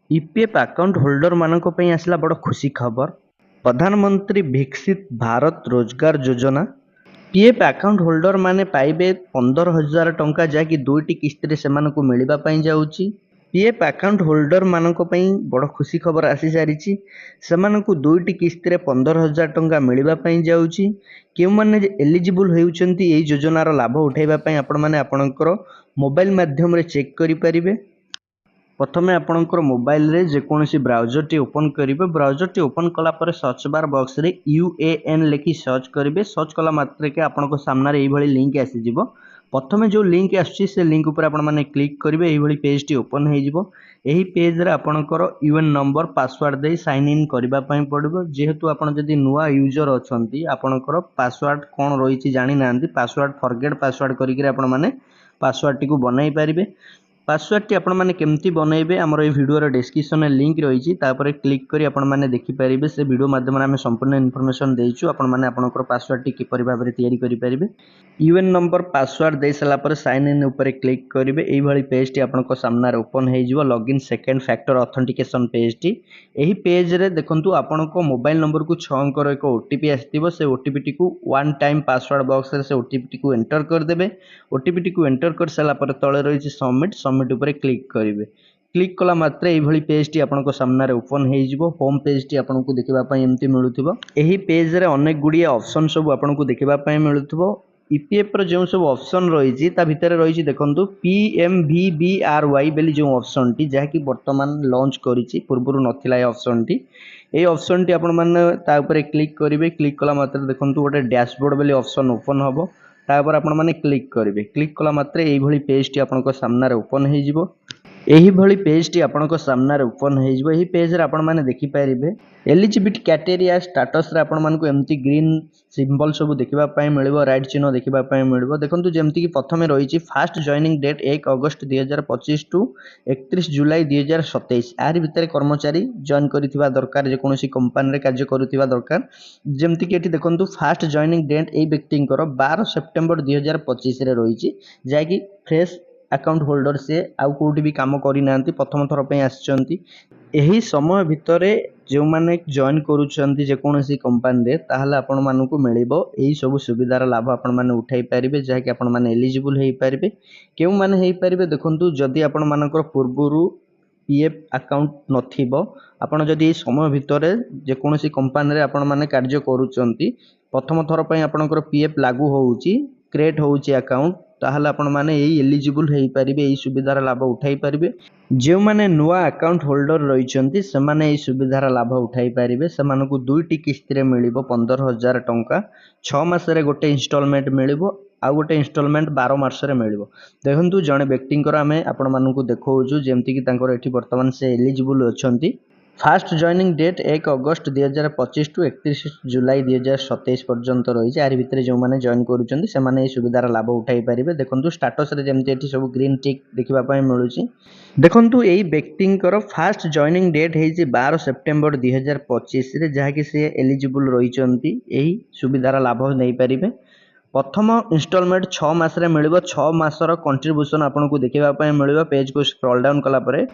EPF account holder मानक पई आसला बड़ खुशी खबर। प्रधानमंत्री विकसित भारत रोजगार योजना पीएफ अकाउंट होल्डर माने पाइबे 15,000 टंका जहाँकि दुईटी किस्ती से मिलवा जाऊँगी। पीएफ अकाउंट होल्डर मानक पई बड़ खुशी खबर आसी सारी से दुईटी किस्ती 15,000 टंका मिलवा जाऊँगी। क्यों माने एलिजिबल होउछंती एई योजनार लाभ उठाइबा पई आपण माने आपणकर मोबाइल माध्यम रे चेक करि परिबे। प्रथमे आपणकर मोबाइल रे जेकोसी ब्राउजर टी ओपन करेंगे। ब्राउजर टी ओपन कला पर सर्च बार बॉक्स रे UAN लिखि सर्च करेंगे। सर्च कला मात्र के आपनको सामने ये लिंक आसीजिवो। प्रथमे जो लिंक आसुची से लिंक उपर आपण माने क्लिक करेंगे। ये पेज टी ओपन हो पेज रे आपणकर UN नंबर पासवर्ड दे साइन इन करबा पई पड़िबो। जेहेतु आपण जदि नुआ यूजर अछंती आपणकर पासवर्ड कोन रहिछि जानि नांती पासवर्ड फॉरगेट पासवर्ड करिक आपण माने पासवर्ड टी को बनाई पारिबे। पासवर्ड टी आपण माने केमती बनइबे हमर ए वीडियो रो डिस्क्रिप्शन में लिंक रही तापर क्लिक करी आपण माने देखि परिबे। से वीडियो माध्यम आमे संपूर्ण इन्फॉर्मेशन देइछु। आपण माने आपनकर पासवर्ड टी किपरि भाबरे तयारी करि परिबे। यूएन नंबर पासवर्ड दे सला पर साइन इन ऊपर क्लिक करेंगे। एई भली पेज टी आपनको सामने ओपन हो जिवो। Login second factor authentication page T एही पेज रे देखंतु आपनको मोबाइल नंबर को 6 अंकर एक ओटीपी आस्तिबो। से ओटीपी टी को वन टाइम पासवर्ड बॉक्स रे से ओटीपी टी को एंटर कर देबे। ओटीपी टी को एंटर कर सला पर तळे रहिछि सबमिट सबमिट ऊपर क्लिक करेंगे। क्लिक कला मात्र ये पेज टी आपनको सामने ओपन हो जिवो। होम पेज टी आपनको देखिबा पई एमती मिलुथिबो। एही पेज रे अनेक गुडी ऑप्शन सब आपनको देखिबा पई मिलुथिबो। ईपीएफ रो जो सब ऑप्शन रही भितर रही देखो PMVBRY बेली जो ऑप्शन टी जहाँकि वर्तमान लॉन्च करिछि पूर्व नथिला ऑप्शन टी। ये ऑप्शन टी आपण माने ता ऊपर क्लिक करेंगे। क्लिक कला मात्र देखो गोटे डैशबोर्ड बेली ऑप्शन ओपन हम तापर आपण माने क्लिक करेंगे। क्लिक कला मात्र ये पेज टी आपनको सामने ओपन हो जिवो। एही भली पेज टी आपनको सामने ओपन हो जिवो। एही पेज रे आपण माने देखि पारिबे एलिजिबिलिटी क्राइटेरिया स्टेटस रे आपण मानको एमती ग्रीन सिंबल सब देखिबा पई मिलबो। राइट चिन्ह देखिबा पई मिलबो। देखंतु जेमती कि प्रथमे रहिछि फास्ट जॉइनिंग डेट 1 अगस्त 2025 टू 31 जुलाई 2027। आरि भितर कर्मचारी जॉइन करिथिबा दरकार। जे कोनोसी कंपनी रे कार्य करुथिबा दरकार। जेमती कि एठी देखंतु फास्ट जॉइनिंग डेट एई व्यक्तिंकर 12 सेप्टेम्बर 2025 रे रहिछि जाकी फ्रेश अकाउंट होल्डर से आउ कोठी भी काम करि नांती प्रथम थर पे आछंती। एही समय भितरे जो माने जॉइन करूछंती जे कोनोसी कंपनी रे ताहाले आपण मानकु मिलिबो एही सब सुविधार लाभ आपण माने उठाई पारिबे जाकी आपण माने एलिजिबल हेई पारिबे। केउ माने हेई पारिबे देखंतु जदि आपण मानकर पूर्वरु पीएफ अकाउंट नथिबो आपण जदि एही समय भितरे जे कोनोसी कंपनी रे आपण माने कार्य करूछंती प्रथम थर पे आपणकर पीएफ लागू होउची क्रिएट होउची अकाउंट ताहले आपण माने एही एलिजिबल हेई पारिबे। एही सुविधार लाभ उठाई पारिबे। जो माने नुआ अकाउंट होल्डर रहिछंती से माने एही सुविधार लाभ उठाई पारिबे। से मानकु दुईटी किस्ती रे मिलिबो 15,000 टंका। 6 मास रे गोटे इंस्टॉलमेंट मिलिबो आ गोटे इंस्टॉलमेंट 12 मास रे मिलिबो। देखंतु जणे व्यक्तिंकर आमे आपण मानकु देखौजु जेमति कि तांकर एठी वर्तमान से एलिजिबल अछंती। फास्ट जॉइनिंग डेट 1 अगस्त 2025 टू 31 जुलाई 2027 पर्यंत रही। आरि भितर जो माने जॉइन करूछंती से माने ए सुविधार लाभ उठाई पारिबे। देखंतु स्टेटस रे जेमति एठी सब ग्रीन टिक देखिबा पई मिलुची। देखंतु एई व्यक्तिंकर फास्ट जॉइनिंग डेट हेछि 12 सेप्टेम्बर 2025 रे जहाँकि से एलिजिबल रहिछंती एही सुविधार लाभ नै पारिबे। प्रथम इंस्टॉलमेंट 6 मास रे मिलिबो। 6 मासर कंट्रीब्यूशन आपनको देखिबा पई मिलिबो। पेज को स्क्रॉल डाउन कला परे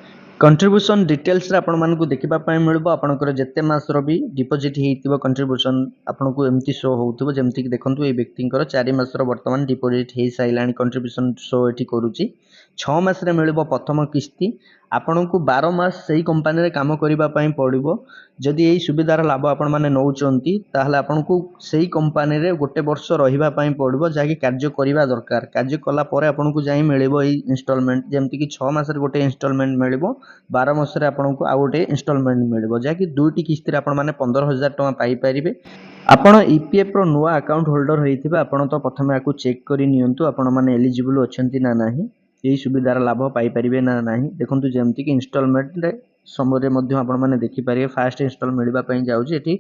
कंट्रीब्यूशन डिटेल्स रे आपण मानकु देखिबा पई मिलिबो। आपनकर जेते मासर भी डिपॉजिट हेइतिबो कंट्रीब्यूशन आपनको एमती शो होउतिबो। जेमति कि देखंतु ए व्यक्तिंकर 4 मासर वर्तमान डिपॉजिट हेइ साइलानी कंट्रीब्यूशन शो एठी करूची। 6 मास रे मिलिबो प्रथम किस्ती। आपनकु 12 मास सही कंपनी रे काम करिबा पई पड़िबो। जदि एही सुविधार लाभ आपण माने नउचंती ताहले आपनकु सही कंपनी रे गोटे वर्ष रहिबा पई पड़िबो जाकी कार्य करिबा दरकार। कार्य कला परे आपनकु जाई मिलिबो एही इंस्टॉलमेंट। जेमति कि 6 मास रे गोटे इंस्टॉलमेंट मिलिबो। 12 मास रे आपनकु आ गोटे इंस्टॉलमेंट मिलिबो जाकी दुईटी किस्ती रे आपण माने 15,000 टका पाई परिबे। आपण ईपीएफ रो नुआ अकाउंट होल्डर होइथिबा आपण तो प्रथमे आकु चेक करि नियंतु आपण माने एलिजिबल अछंती ना नाही। एही सुविधार लाभ पाई परिबे ना नाही। देखंतु जेमति कि इंस्टॉलमेंट रे समय मध्ये आपण माने देखि पारिबे फास्ट इंस्टॉल मिलबा पई जाउची। एठी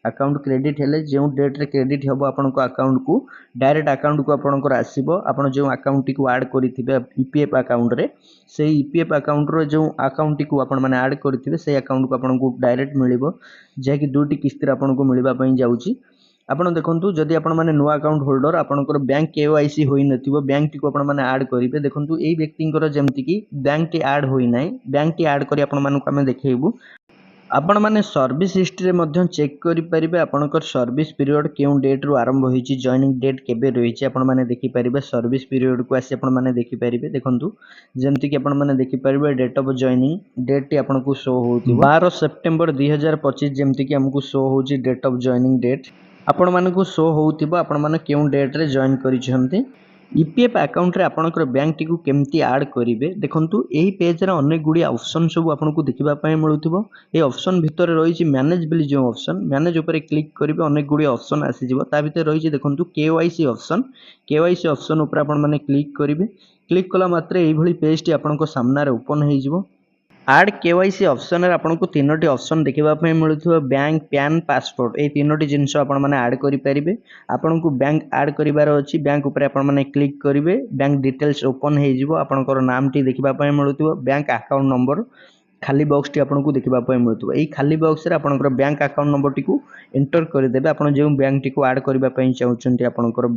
अकाउंट क्रेडिट हेले जो डेट रे क्रेडिट हबो आपनको अकाउंट को डायरेक्ट अकाउंट को आपनकर आसीबो। आपण जो अकाउंट टी को ऐड करिथिबे ईपीएफ अकाउंट रे से ईपीएफ अकाउंट रो जो अकाउंट टी को आपण माने ऐड करिथिबे से अकाउंट को आपनको डायरेक्ट मिलिबो जाकी दुटी किस्ती रे आपनको मिलबा पई जाउची। ଆପଣ ଦେଖନ୍ତୁ ଯଦି ଆପଣ ମାନେ ନୂଆ ଆକାଉଣ୍ଟ ହୋଲ୍ଡର ଆପଣଙ୍କର ବ୍ୟାଙ୍କ KYC ହୋଇନଥିବ ବ୍ୟାଙ୍କଟିକୁ ଆପଣ ମାନେ ଆଡ୍ କରିବେ। ଦେଖନ୍ତୁ ଏଇ ବ୍ୟକ୍ତିଙ୍କର ଯେମିତିକି ବ୍ୟାଙ୍କଟି ଆଡ୍ ହୋଇନାହିଁ, ବ୍ୟାଙ୍କଟି ଆଡ୍ କରି ଆପଣମାନଙ୍କୁ ଆମେ ଦେଖେଇବୁ। आपण मैंने सर्विस हिस्ट्री मध्य चेक करें आपंकर सर्विस पीरियड क्यों डेट रु आरंभ होती जॉइनिंग डेट केबे रही आपण मैंने देखिपारे सर्विस पीरियड को आसी आपने देखिपारे। देखो जमीक आपने देखिपारे डेट ऑफ जॉइनिंग डेट टी आपको शो हो 12 सेप्टेम्बर 2025 जमीक आमको शो हो डेट ऑफ जॉइनिंग डेट आपण मानक शो हो आपण मैंने क्यों डेट रे जॉइन कर ईपीएफ अकाउंट रे आपनकर बैंक टी को केमती ऐड करिवे। देखंतु एही पेज रे अनेक गुडी ऑप्शन सब आपनको देखिबा पय मिलुथिबो। ए ऑप्शन भितर रही मैनेज बिल जो ऑप्शन मैनेज ऊपर क्लिक करिवे अनेक गुडी ऑप्शन आसी जिवो। ता भितर रही देखंतु केवाईसी ऑप्शन ऊपर आपण माने क्लिक करिवे। क्लिक कला मात्रे एही भली पेज टी आपनको सामना रे ओपन होई जिवो। आड केवाईसी ऑप्शन रे आपनको तीनोटी ऑप्शन देखिबा पय मिलुथिबो बैंक पैन पासपोर्ट ए तीनोटी जिंस आपण माने ऐड करि परिबे। आपनको बैंक ऐड करिवार अछि बैंक ऊपर आपण माने क्लिक करिवे। बैंक डिटेल्स ओपन हे जिवो। आपनकर नाम टी देखिबा पय मिलुथिबो। बैंक अकाउंट नंबर खाली बॉक्स टी आपनको देखिबा पय मिलुथिबो। एई खाली बॉक्स रे आपनकर बैंक अकाउंट नंबर टी को एंटर करि देबे। आपण जे बैंक टी को ऐड करिबा पय चाहउछन्ती आपनकर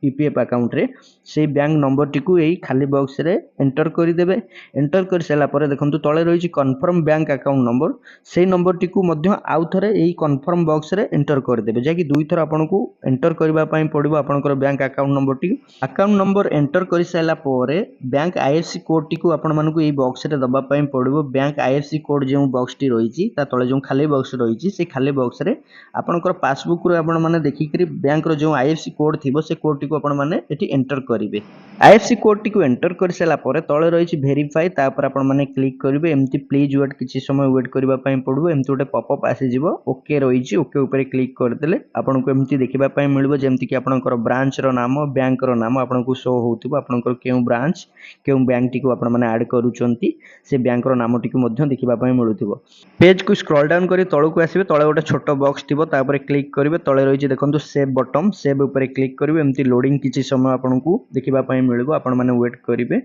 ईपीएफ अकाउंट रे से बैंक नंबर टी को एई खाली बॉक्स रे एंटर करि देबे। एंटर कर सारा पर देखंतु तळे रही कन्फर्म बैंक अकाउंट नंबर से नंबर टी को मध्य आउ थरे एई कन्फर्म बॉक्स रे एंटर कर देबे। जे कि दुई थर आपनको एंटर करबा पय पड़िबो आपनकर बैंक अकाउंट नंबर एंटर कर सारा पर बैंक आईएफसी कोड टी को आपण मानकु एई बॉक्स रे दबा पय पड़िबो। बैंक आईएफसी कोड जे बॉक्स टी रही ता तळे जो खाली बॉक्स रही से खाली बॉक्स रे आपनकर पासबुक रो आपण माने देखि करी बैंक रो जो आईएफसी कोड थिबो से कोड टी को आपण माने एठी एंटर करिवे। आईएफसी कोड टी को एंटर कर सारा पर तळे रही वेरीफाई तापर आपण माने क्लिक करिवे। एमती प्लीज वेट किछि समय वेट करबा पय पड़बो। एमती गोटे पॉपअप आसी जिवो ओके रही ओके ऊपर क्लिक कर देले आपनको एमती देखिबा पय मिलबो। जेमति कि आपनकर ब्रांच रो नाम बैंक रो नाम आपनको शो होउतिबो। आपनकर केउ ब्रांच केउ बैंक टी को आपण माने ऐड करूचंती से बैंक रो नाम टी को मध्य देखिबा पय मिलुथिबो। पेज को स्क्रॉल डाउन करी तळो को आसीबे। तळे गोटे छोटो बॉक्स थिबो तापर क्लिक करिवे। तळे रही देखंतु सेव बटन सेव ऊपर क्लिक करिवे। एमती लोडिंग किछि समय आपनको देखिबा पय मिलबो। आपण माने वेट करिवे।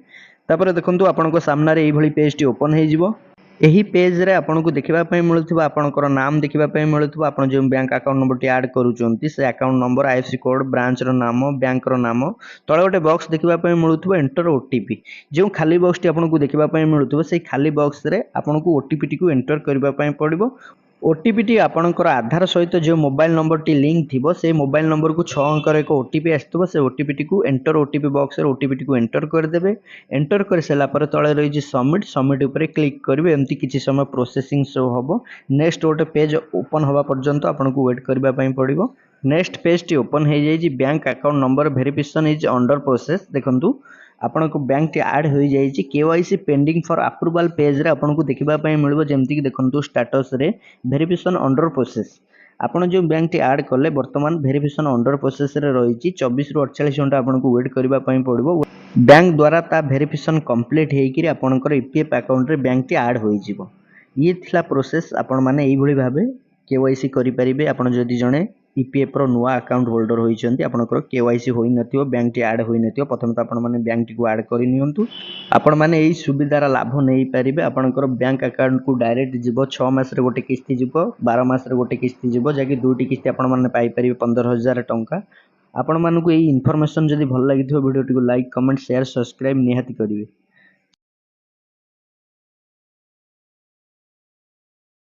तापर देखंतु आपनको सामना रे एई भली पेज टी ओपन हे जिवो। एही पेज रे आपनको देखिबा पय मिलुथिबो आपनकर नाम देखिबा पय मिलुथिबो। आपण जे बैंक अकाउंट नंबर टी ऐड करूचंती से account number IFC code branch रो नाम बैंक रो नाम तळे गोटे बॉक्स देखिबा पय मिलुथिबो एंटर ओटीपी। जो खाली बॉक्स टी आपनको देखिबा पय मिलुथिबो से खाली बॉक्स रे आपनको ओटीपी टी को एंटर करबा पय पड़िबो। ओटीपी टी आपनकर आधार सहित जो मोबाइल नंबर टी लिंक थिबो से मोबाइल नंबर को 6 अंकर एक ओटीपी आस्तबो। से ओटीपी टी को एंटर ओटीपी बॉक्स रे ओटीपी टी को एंटर कर देबे। एंटर कर साला पर तळे रही सबमिट ऊपर क्लिक करिवे। एमती किछि समय प्रोसेसिंग शो हबो। नेक्स्ट गोटे पेज ओपन हवा पर्यंत आपनको वेट करबा पय पड़िबो। नेक्स्ट पेज टी ओपन हे जाई bank account number verification is under process. देखंतु आपनको बैंक टी ऐड हो जाई KYC pending for approval page रे आपनको देखिबा पय मिलबो। जेमति कि देखंतु स्टेटस रे वेरिफिकेशन अंडर प्रोसेस आपण जो बैंक टी ऐड कले वर्तमान वेरिफिकेशन अंडर प्रोसेस रे रही 24 रु 48 घंटा आपनको वेट करबा पय पड़िबो। बैंक द्वारा ता वेरिफिकेशन कंप्लीट हे कि आपनकर ईपीएफ अकाउंट रे बैंक टी ऐड होई जिवो। ये थिला प्रोसेस आपण माने एई भली भाबे केवाईसी करि परिबे। आपण जदि जणे ईपीएफ रो नुआ अकाउंट होल्डर होइचंती आपनकर केवाईसी होई नथियो बैंक टी ऐड होई नथियो प्रथम तो आपण माने बैंक टी को ऐड करि नियंतु। आपण माने एई सुविधार लाभ नै परिबे। आपनकर बैंक अकाउंट को डायरेक्ट जिवो 6 मास रे गोटे किस्ती जिवो 12 मास रे गोटे किस्ती जिवो जाकि दुटी किस्ती आपण माने पाई परिबे 15000 टंका। आपण मानकु एई इन्फॉर्मेशन जदि भल लागिथियो वीडियो टी को लाइक कमेंट शेयर सब्सक्राइब निहाती करिवे।